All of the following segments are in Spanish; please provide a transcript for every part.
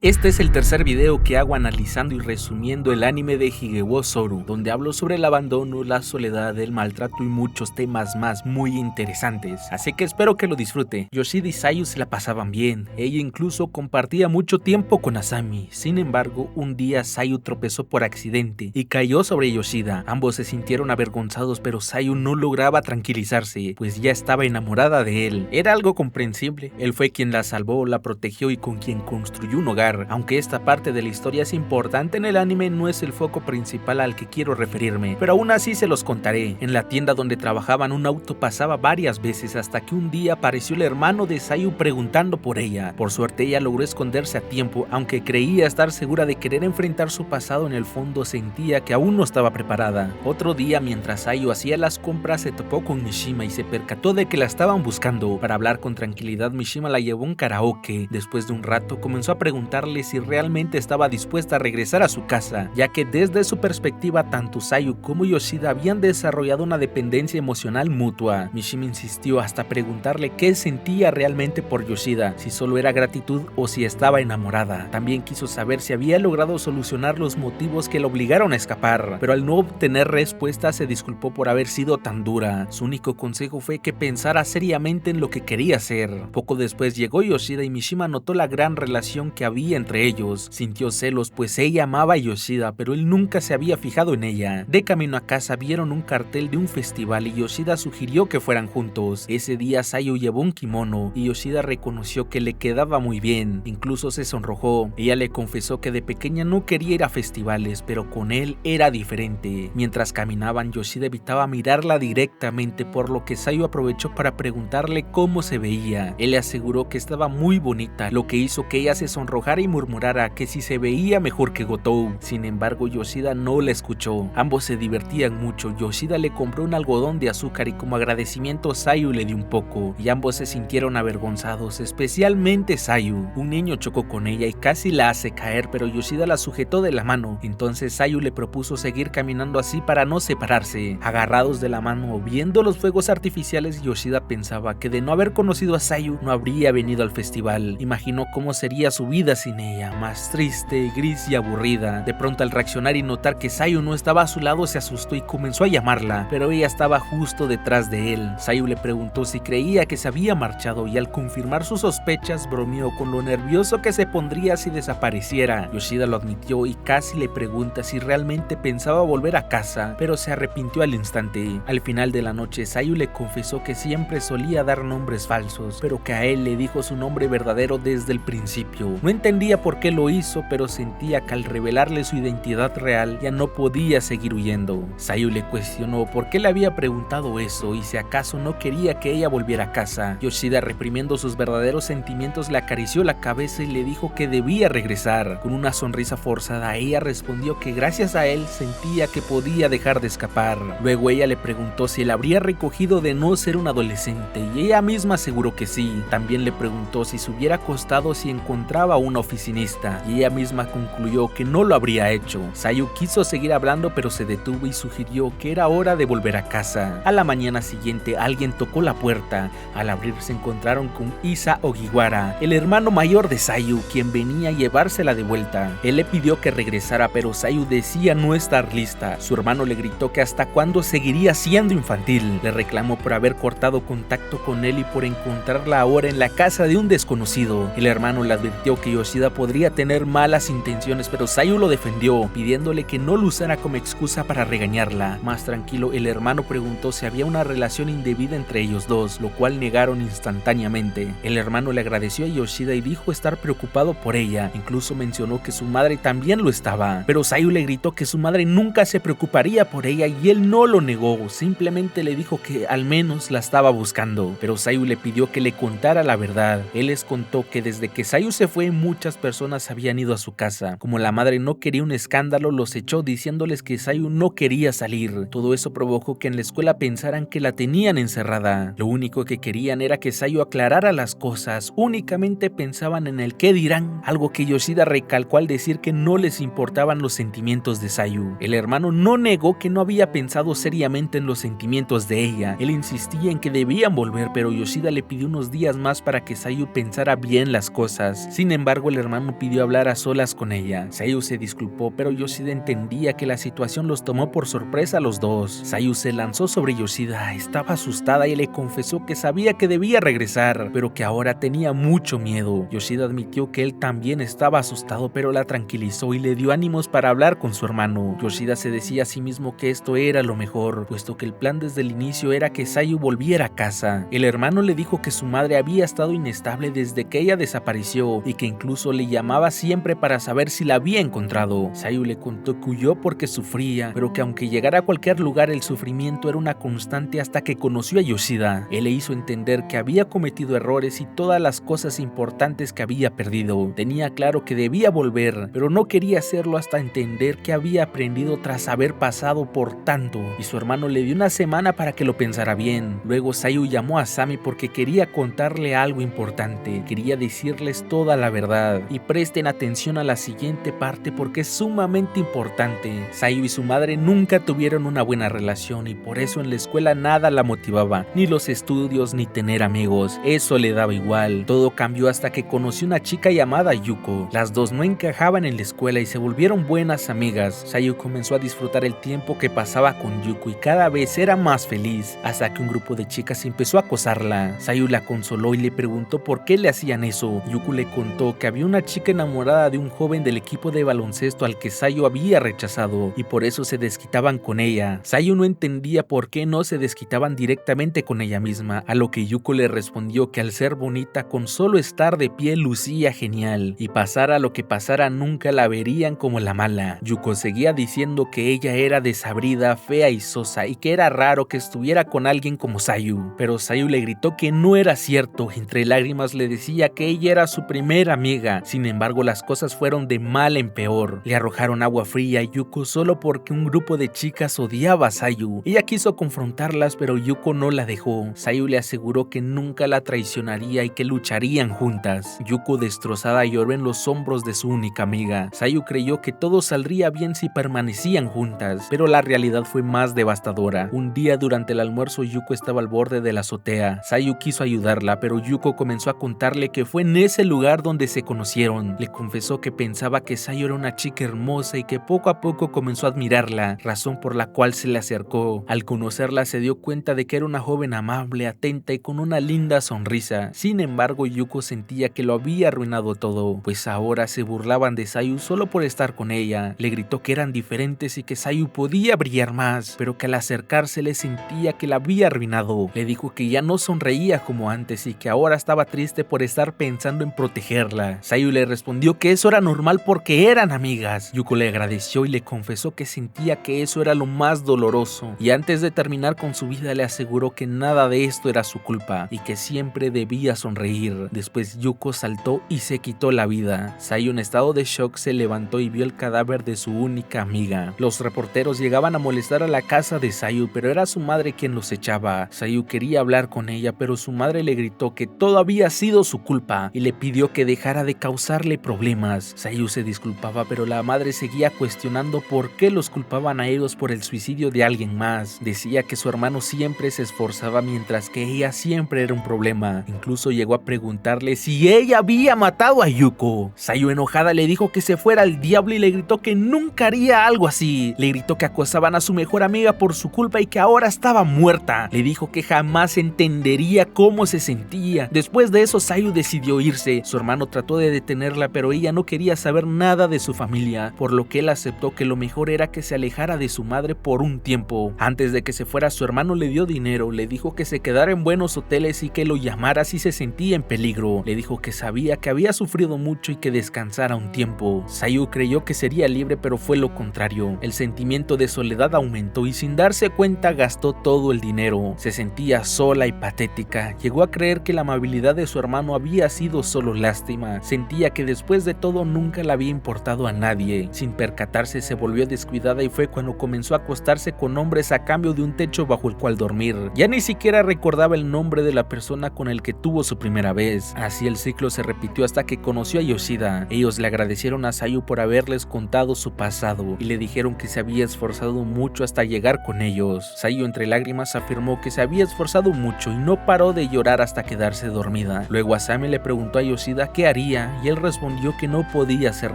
Este es el tercer video que hago analizando y resumiendo el anime de Hige wo Soro, donde hablo sobre el abandono, la soledad, el maltrato y muchos temas más muy interesantes, así que espero que lo disfrute. Yoshida y Sayu se la pasaban bien, ella incluso compartía mucho tiempo con Asami. Sin embargo, un día Sayu tropezó por accidente y cayó sobre Yoshida. Ambos se sintieron avergonzados, pero Sayu no lograba tranquilizarse, pues ya estaba enamorada de él. Era algo comprensible, él fue quien la salvó, la protegió y con quien construyó un hogar. Aunque esta parte de la historia es importante en el anime, no es el foco principal al que quiero referirme, pero aún así se los contaré. En la tienda donde trabajaban, un auto pasaba varias veces hasta que un día apareció el hermano de Sayu preguntando por ella. Por suerte ella logró esconderse a tiempo, aunque creía estar segura de querer enfrentar su pasado, en el fondo sentía que aún no estaba preparada. Otro día, mientras Sayu hacía las compras, se topó con Mishima y se percató de que la estaban buscando. Para hablar con tranquilidad, Mishima la llevó a un karaoke. Después de un rato comenzó a preguntarle si realmente estaba dispuesta a regresar a su casa, ya que desde su perspectiva tanto Sayu como Yoshida habían desarrollado una dependencia emocional mutua. Mishima insistió hasta preguntarle qué sentía realmente por Yoshida, si solo era gratitud o si estaba enamorada. También quiso saber si había logrado solucionar los motivos que la obligaron a escapar, pero al no obtener respuesta se disculpó por haber sido tan dura. Su único consejo fue que pensara seriamente en lo que quería hacer. Poco después llegó Yoshida y Mishima notó la gran relación que había entre ellos. Sintió celos, pues ella amaba a Yoshida, pero él nunca se había fijado en ella. De camino a casa vieron un cartel de un festival y Yoshida sugirió que fueran juntos. Ese día Sayu llevó un kimono y Yoshida reconoció que le quedaba muy bien, incluso se sonrojó. Ella le confesó que de pequeña no quería ir a festivales, pero con él era diferente. Mientras caminaban, Yoshida evitaba mirarla directamente, por lo que Sayu aprovechó para preguntarle cómo se veía. Él le aseguró que estaba muy bonita, lo que hizo que ella se sonrojara y murmurara que si se veía mejor que Gotou. Sin embargo, Yoshida no la escuchó. Ambos se divertían mucho. Yoshida le compró un algodón de azúcar y como agradecimiento Sayu le dio un poco, y ambos se sintieron avergonzados, especialmente Sayu. Un niño chocó con ella y casi la hace caer, pero Yoshida la sujetó de la mano. Entonces Sayu le propuso seguir caminando así para no separarse. Agarrados de la mano, viendo los fuegos artificiales, Yoshida pensaba que de no haber conocido a Sayu no habría venido al festival. Imaginó cómo sería su vida sin ella, más triste, gris y aburrida. De pronto, al reaccionar y notar que Sayu no estaba a su lado, se asustó y comenzó a llamarla, pero ella estaba justo detrás de él. Sayu le preguntó si creía que se había marchado y al confirmar sus sospechas bromeó con lo nervioso que se pondría si desapareciera. Yoshida lo admitió y casi le pregunta si realmente pensaba volver a casa, pero se arrepintió al instante. Al final de la noche, Sayu le confesó que siempre solía dar nombres falsos, pero que a él le dijo su nombre verdadero desde el principio. No entendía por qué lo hizo, pero sentía que al revelarle su identidad real ya no podía seguir huyendo. Sayu le cuestionó por qué le había preguntado eso y si acaso no quería que ella volviera a casa. Yoshida, reprimiendo sus verdaderos sentimientos, le acarició la cabeza y le dijo que debía regresar. Con una sonrisa forzada, ella respondió que gracias a él sentía que podía dejar de escapar. Luego ella le preguntó si él habría recogido de no ser un adolescente y ella misma aseguró que sí. También le preguntó si se hubiera acostado si encontraba a una oficinista y ella misma concluyó que no lo habría hecho. Sayu quiso seguir hablando, pero se detuvo y sugirió que era hora de volver a casa. A la mañana siguiente alguien tocó la puerta. Al abrir se encontraron con Isa Ogiwara, el hermano mayor de Sayu, quien venía a llevársela de vuelta. Él le pidió que regresara, pero Sayu decía no estar lista. Su hermano le gritó que hasta cuándo seguiría siendo infantil. Le reclamó por haber cortado contacto con él y por encontrarla ahora en la casa de un desconocido. El hermano le advirtió que Yoshida podría tener malas intenciones, pero Sayu lo defendió, pidiéndole que no lo usara como excusa para regañarla. Más tranquilo, el hermano preguntó si había una relación indebida entre ellos dos, lo cual negaron instantáneamente. El hermano le agradeció a Yoshida y dijo estar preocupado por ella, incluso mencionó que su madre también lo estaba, pero Sayu le gritó que su madre nunca se preocuparía por ella y él no lo negó, simplemente le dijo que al menos la estaba buscando, pero Sayu le pidió que le contara la verdad. Él les contó que desde que Sayu se fue, muchas personas habían ido a su casa. Como la madre no quería un escándalo, los echó diciéndoles que Sayu no quería salir. Todo eso provocó que en la escuela pensaran que la tenían encerrada. Lo único que querían era que Sayu aclarara las cosas, únicamente pensaban en el qué dirán, algo que Yoshida recalcó al decir que no les importaban los sentimientos de Sayu. El hermano no negó que no había pensado seriamente en los sentimientos de ella. Él insistía en que debían volver, pero Yoshida le pidió unos días más para que Sayu pensara bien las cosas. Sin embargo, el hermano pidió hablar a solas con ella. Sayu se disculpó, pero Yoshida entendía que la situación los tomó por sorpresa a los dos. Sayu se lanzó sobre Yoshida, estaba asustada y le confesó que sabía que debía regresar, pero que ahora tenía mucho miedo. Yoshida admitió que él también estaba asustado, pero la tranquilizó y le dio ánimos para hablar con su hermano. Yoshida se decía a sí mismo que esto era lo mejor, puesto que el plan desde el inicio era que Sayu volviera a casa. El hermano le dijo que su madre había estado inestable desde que ella desapareció y que incluso le llamaba siempre para saber si la había encontrado. Sayu le contó que huyó porque sufría, pero que aunque llegara a cualquier lugar el sufrimiento era una constante hasta que conoció a Yoshida. Él le hizo entender que había cometido errores y todas las cosas importantes que había perdido. Tenía claro que debía volver, pero no quería hacerlo hasta entender que había aprendido tras haber pasado por tanto, y su hermano le dio una semana para que lo pensara bien. Luego Sayu llamó a Sami porque quería contarle algo importante, quería decirles toda la verdad, y presten atención a la siguiente parte porque es sumamente importante. Sayu y su madre nunca tuvieron una buena relación y por eso en la escuela nada la motivaba, ni los estudios ni tener amigos, eso le daba igual. Todo cambió hasta que conoció una chica llamada Yuko. Las dos no encajaban en la escuela y se volvieron buenas amigas. Sayu comenzó a disfrutar el tiempo que pasaba con Yuko y cada vez era más feliz, hasta que un grupo de chicas empezó a acosarla. Sayu la consoló y le preguntó por qué le hacían eso. Yuko le contó que había una chica enamorada de un joven del equipo de baloncesto al que Sayu había rechazado y por eso se desquitaban con ella. Sayu no entendía por qué no se desquitaban directamente con ella misma, a lo que Yuko le respondió que al ser bonita con solo estar de pie lucía genial y pasara lo que pasara nunca la verían como la mala. Yuko seguía diciendo que ella era desabrida, fea y sosa y que era raro que estuviera con alguien como Sayu, pero Sayu le gritó que no era cierto. Entre lágrimas le decía que ella era su primera amiga. Sin embargo, las cosas fueron de mal en peor. Le arrojaron agua fría a Yuko solo porque un grupo de chicas odiaba a Sayu. Ella quiso confrontarlas, pero Yuko no la dejó. Sayu le aseguró que nunca la traicionaría y que lucharían juntas. Yuko, destrozada, lloró en los hombros de su única amiga. Sayu creyó que todo saldría bien si permanecían juntas, pero la realidad fue más devastadora. Un día durante el almuerzo Yuko estaba al borde de la azotea. Sayu quiso ayudarla, pero Yuko comenzó a contarle que fue en ese lugar donde se conocieron. Le confesó que pensaba que Sayu era una chica hermosa y que poco a poco comenzó a admirarla, razón por la cual se le acercó. Al conocerla se dio cuenta de que era una joven amable, atenta y con una linda sonrisa. Sin embargo, Yuko sentía que lo había arruinado todo, pues ahora se burlaban de Sayu solo por estar con ella. Le gritó que eran diferentes y que Sayu podía brillar más, pero que al acercarse le sentía que la había arruinado. Le dijo que ya no sonreía como antes y que ahora estaba triste por estar pensando en protegerla. Sayu le respondió que eso era normal porque eran amigas. Yuko le agradeció y le confesó que sentía que eso era lo más doloroso, y antes de terminar con su vida le aseguró que nada de esto era su culpa y que siempre debía sonreír. Después Yuko saltó y se quitó la vida. Sayu, en estado de shock, se levantó y vio el cadáver de su única amiga. Los reporteros llegaban a molestar a la casa de Sayu, pero era su madre quien los echaba. Sayu quería hablar con ella, pero su madre le gritó que todo había sido su culpa y le pidió que dejara de causarle problemas. Sayu se disculpaba, pero la madre seguía cuestionando por qué los culpaban a ellos por el suicidio de alguien más. Decía que su hermano siempre se esforzaba mientras que ella siempre era un problema. Incluso llegó a preguntarle si ella había matado a Yuko. Sayu, enojada, le dijo que se fuera al diablo y le gritó que nunca haría algo así. Le gritó que acosaban a su mejor amiga por su culpa y que ahora estaba muerta. Le dijo que jamás entendería cómo se sentía. Después de eso, Sayu decidió irse. Su hermano trató de detenerla, pero ella no quería saber nada de su familia, por lo que él aceptó que lo mejor era que se alejara de su madre por un tiempo. Antes de que se fuera, su hermano le dio dinero, le dijo que se quedara en buenos hoteles y que lo llamara si se sentía en peligro. Le dijo que sabía que había sufrido mucho y que descansara un tiempo. Sayu creyó que sería libre, pero fue lo contrario. El sentimiento de soledad aumentó y sin darse cuenta gastó todo el dinero. Se sentía sola y patética. Llegó a creer que la amabilidad de su hermano había sido solo lástima. Sentía que después de todo nunca le había importado a nadie. Sin percatarse, se volvió descuidada y fue cuando comenzó a acostarse con hombres a cambio de un techo bajo el cual dormir. Ya ni siquiera recordaba el nombre de la persona con el que tuvo su primera vez. Así el ciclo se repitió hasta que conoció a Yoshida. Ellos le agradecieron a Sayu por haberles contado su pasado y le dijeron que se había esforzado mucho hasta llegar con ellos. Sayu, entre lágrimas, afirmó que se había esforzado mucho y no paró de llorar hasta quedarse dormida. Luego Asami le preguntó a Yoshida qué haría hacía y él respondió que no podía hacer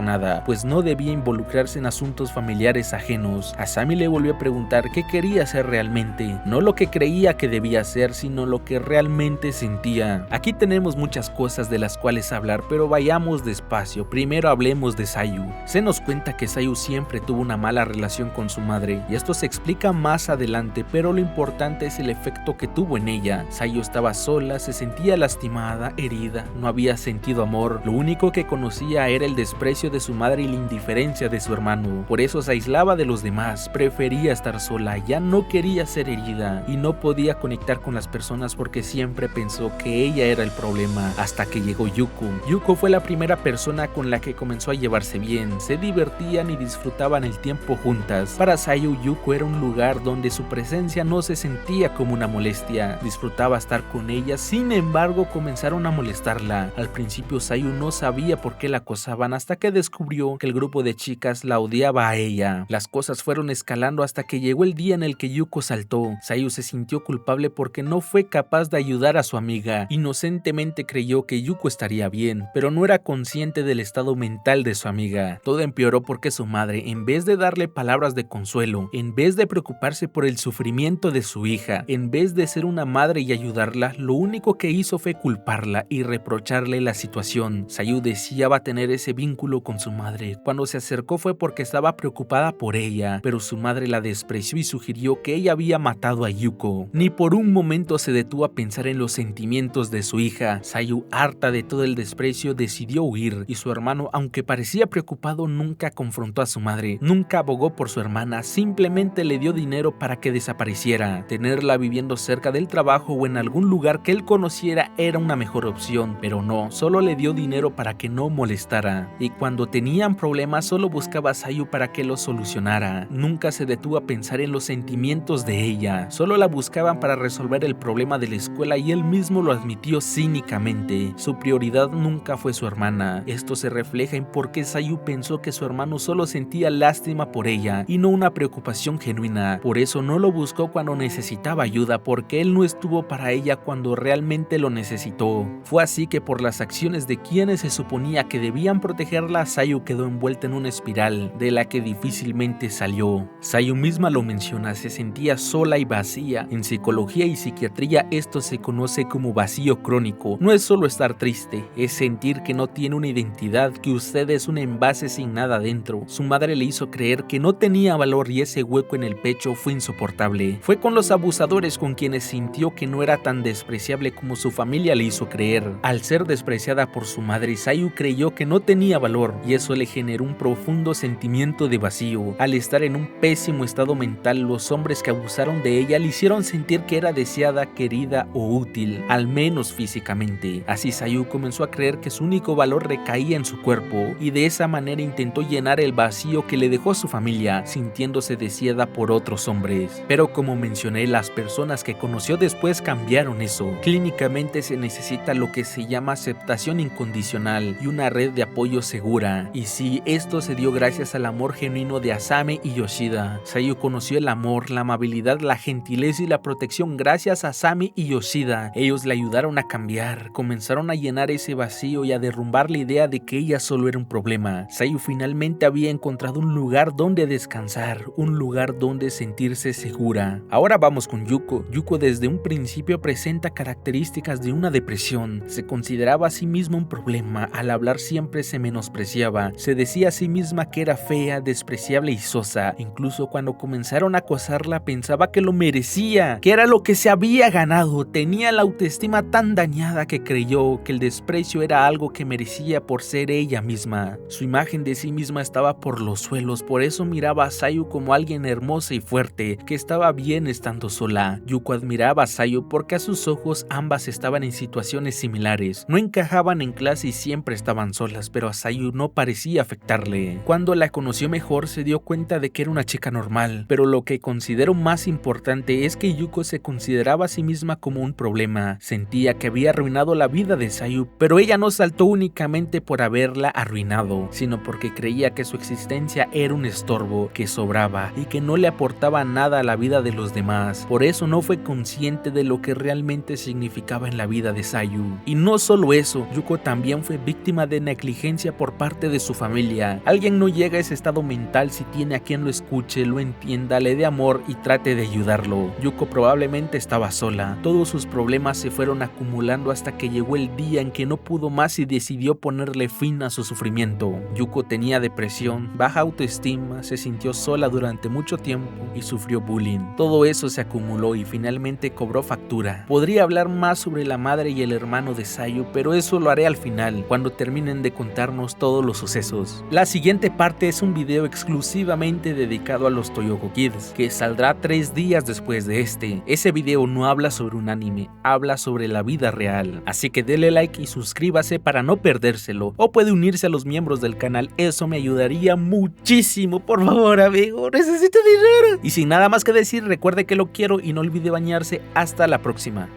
nada, pues no debía involucrarse en asuntos familiares ajenos. Asami le volvió a preguntar qué quería hacer realmente, no lo que creía que debía hacer, sino lo que realmente sentía. Aquí tenemos muchas cosas de las cuales hablar, pero vayamos despacio. Primero hablemos de Sayu. Se nos cuenta que Sayu siempre tuvo una mala relación con su madre, y esto se explica más adelante, pero lo importante es el efecto que tuvo en ella. Sayu estaba sola, se sentía lastimada, herida, no había sentido amor, lo único que conocía era el desprecio de su madre y la indiferencia de su hermano. Por eso se aislaba de los demás, prefería estar sola, ya no quería ser herida y no podía conectar con las personas porque siempre pensó que ella era el problema, hasta que llegó Yuko. Yuko fue la primera persona con la que comenzó a llevarse bien, se divertían y disfrutaban el tiempo juntas. Para Sayu, Yuko era un lugar donde su presencia no se sentía como una molestia, disfrutaba estar con ella. Sin embargo, comenzaron a molestarla. Al principio Sayu no sabía por qué la acosaban, hasta que descubrió que el grupo de chicas la odiaba a ella. Las cosas fueron escalando hasta que llegó el día en el que Yuko saltó. Sayu se sintió culpable porque no fue capaz de ayudar a su amiga. Inocentemente creyó que Yuko estaría bien, pero no era consciente del estado mental de su amiga. Todo empeoró porque su madre, en vez de darle palabras de consuelo, en vez de preocuparse por el sufrimiento de su hija, en vez de ser una madre y ayudarla, lo único que hizo fue culparla y reprocharle la situación. Sayu deseaba tener ese vínculo con su madre. Cuando se acercó fue porque estaba preocupada por ella, pero su madre la despreció y sugirió que ella había matado a Yuko. Ni por un momento se detuvo a pensar en los sentimientos de su hija. Sayu, harta de todo el desprecio, decidió huir, y su hermano, aunque parecía preocupado, nunca confrontó a su madre, nunca abogó por su hermana, simplemente le dio dinero para que desapareciera. Tenerla viviendo cerca del trabajo o en algún lugar que él conociera era una mejor opción, pero no, solo le dio dinero para que no molestara, y cuando tenían problemas solo buscaba a Sayu para que los solucionara. Nunca se detuvo a pensar en los sentimientos de ella, solo la buscaban para resolver el problema de la escuela, y él mismo lo admitió cínicamente. Su prioridad nunca fue su hermana. Esto se refleja en por qué Sayu pensó que su hermano solo sentía lástima por ella y no una preocupación genuina. Por eso no lo buscó cuando necesitaba ayuda, porque él no estuvo para ella cuando realmente lo necesitó. Fue así que por las acciones de quienes se suponía que debían protegerla, Sayu quedó envuelta en una espiral de la que difícilmente salió. Sayu misma lo menciona, se sentía sola y vacía. En psicología y psiquiatría esto se conoce como vacío crónico. No es solo estar triste, es sentir que no tiene una identidad, que usted es un envase sin nada dentro. Su madre le hizo creer que no tenía valor y ese hueco en el pecho fue insoportable. Fue con los abusadores con quienes sintió que no era tan despreciable como su familia le hizo creer. Al ser despreciada por su madre, Sayu creyó que no tenía valor y eso le generó un profundo sentimiento de vacío. Al estar en un pésimo estado mental, los hombres que abusaron de ella le hicieron sentir que era deseada, querida o útil, al menos físicamente. Así Sayu comenzó a creer que su único valor recaía en su cuerpo y de esa manera intentó llenar el vacío que le dejó su familia, sintiéndose deseada por otros hombres. Pero como mencioné, las personas que conoció después cambiaron eso. Clínicamente se necesita lo que se llama aceptación incondicional y una red de apoyo segura. Y sí, esto se dio gracias al amor genuino de Asami y Yoshida. Sayu conoció el amor, la amabilidad, la gentileza y la protección gracias a Asami y Yoshida. Ellos le ayudaron a cambiar, comenzaron a llenar ese vacío y a derrumbar la idea de que ella solo era un problema. Sayu finalmente había encontrado un lugar donde descansar, un lugar donde sentirse segura. Ahora vamos con Yuko. Yuko desde un principio presenta características de una depresión. Se consideraba a sí misma un problema, al hablar siempre se menospreciaba, se decía a sí misma que era fea, despreciable y sosa. Incluso cuando comenzaron a acosarla pensaba que lo merecía, que era lo que se había ganado. Tenía la autoestima tan dañada que creyó que el desprecio era algo que merecía por ser ella misma. Su imagen de sí misma estaba por los suelos, por eso miraba a Sayu como alguien hermosa y fuerte, que estaba bien estando sola. Yuko admiraba a Sayu porque a sus ojos ambas estaban en situaciones similares. No encajaban en clase y siempre estaban solas, pero a Sayu no parecía afectarle. Cuando la conoció mejor se dio cuenta de que era una chica normal, pero lo que considero más importante es que Yuko se consideraba a sí misma como un problema. Sentía que había arruinado la vida de Sayu, pero ella no saltó únicamente por haberla arruinado, sino porque creía que su existencia era un estorbo, que sobraba y que no le aportaba nada a la vida de los demás. Por eso no fue consciente de lo que realmente significaba en la vida de Sayu. Y no solo eso, Yuko también también fue víctima de negligencia por parte de su familia. Alguien no llega a ese estado mental si tiene a quien lo escuche, lo entienda, le dé amor y trate de ayudarlo. Yuko probablemente estaba sola. Todos sus problemas se fueron acumulando hasta que llegó el día en que no pudo más y decidió ponerle fin a su sufrimiento. Yuko tenía depresión, baja autoestima, se sintió sola durante mucho tiempo y sufrió bullying. Todo eso se acumuló y finalmente cobró factura. Podría hablar más sobre la madre y el hermano de Sayu, pero eso lo haré al final, cuando terminen de contarnos todos los sucesos. La siguiente parte es un video exclusivamente dedicado a los Toyoko Kids, que saldrá 3 días después de este. Ese video no habla sobre un anime, habla sobre la vida real. Así que dele like y suscríbase para no perdérselo, o puede unirse a los miembros del canal, eso me ayudaría muchísimo. Por favor, amigo, necesito dinero. Y sin nada más que decir, recuerde que lo quiero y no olvide bañarse. Hasta la próxima.